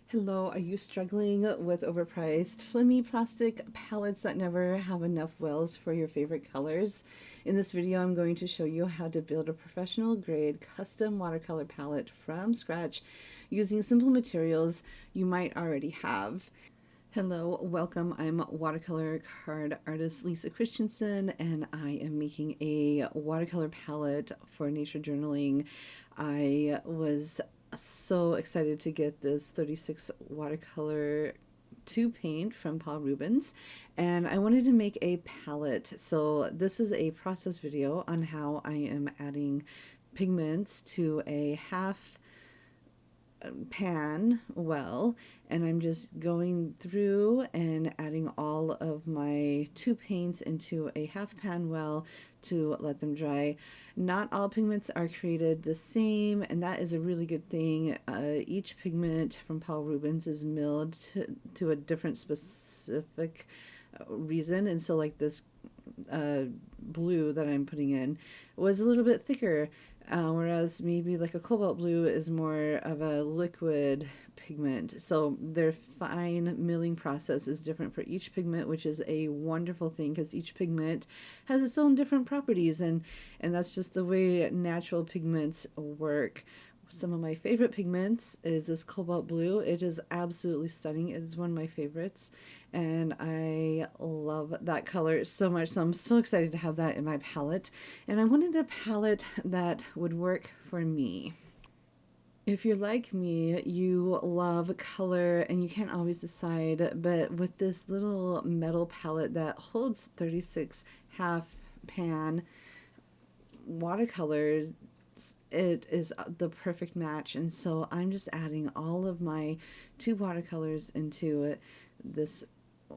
Hello, are you struggling with overpriced, flimmy plastic palettes that never have enough wells for your favorite colors? In this video, I'm going to show you how to build a professional grade custom watercolor palette from scratch using simple materials you might already have. Hello, welcome. I'm watercolor card artist Lisa Christensen, and I am making a watercolor palette for nature journaling. I was so excited to get this 36 watercolor to paint from Paul Rubens, and I wanted to make a palette. So this is a process video on how I am adding pigments to a half pan well, and I'm just going through and adding all of my two paints into a half pan well to let them dry. Not all pigments are created the same, and that is a really good thing. Each pigment from Paul Rubens is milled to a different specific reason, and so like this blue that I'm putting in was a little bit thicker, whereas maybe like a cobalt blue is more of a liquid pigment. So their fine milling process is different for each pigment, which is a wonderful thing because each pigment has its own different properties, and that's just the way natural pigments work. Some of my favorite pigments is this cobalt blue. It is absolutely stunning. It is one of my favorites, and I love that color so much. So I'm so excited to have that in my palette, and I wanted a palette that would work for me. If you're like me, you love color and you can't always decide, but with this little metal palette that holds 36 half pan watercolors, it is the perfect match. And so I'm just adding all of my two watercolors into this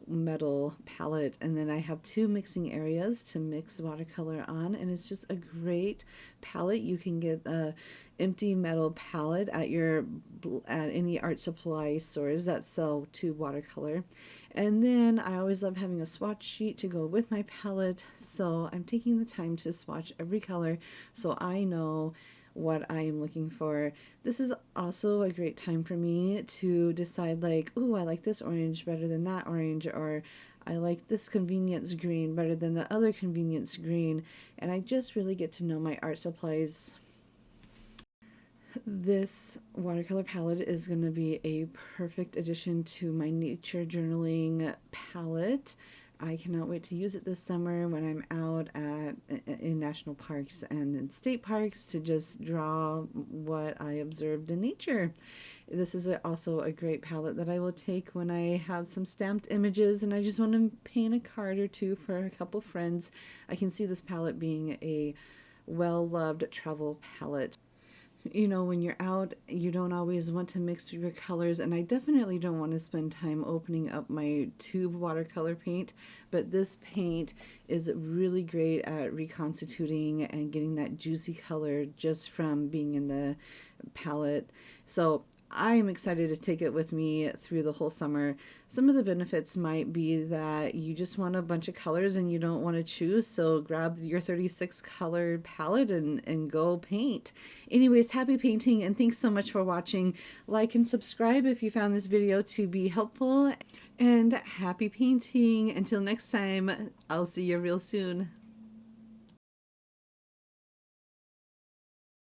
metal palette, and then I have two mixing areas to mix watercolor on, and it's just a great palette. You can get a empty metal palette at any art supply stores that sell tube watercolor. And then I always love having a swatch sheet to go with my palette, so I'm taking the time to swatch every color so I know what I am looking for. This is also a great time for me to decide, like, oh, I like this orange better than that orange, or I like this convenience green better than the other convenience green, and I just really get to know my art supplies. This watercolor palette is going to be a perfect addition to my nature journaling palette. I cannot wait to use it this summer when I'm out in national parks and in state parks to just draw what I observed in nature. This is also a great palette that I will take when I have some stamped images and I just want to paint a card or two for a couple friends. I can see this palette being a well-loved travel palette. You know, when you're out, you don't always want to mix your colors, and I definitely don't want to spend time opening up my tube watercolor paint, but this paint is really great at reconstituting and getting that juicy color just from being in the palette. So I am excited to take it with me through the whole summer. Some of the benefits might be that you just want a bunch of colors and you don't want to choose, so grab your 36 color palette and go paint. Anyways, happy painting, and thanks so much for watching. Like and subscribe if you found this video to be helpful, and happy painting. Until next time, I'll see you real soon.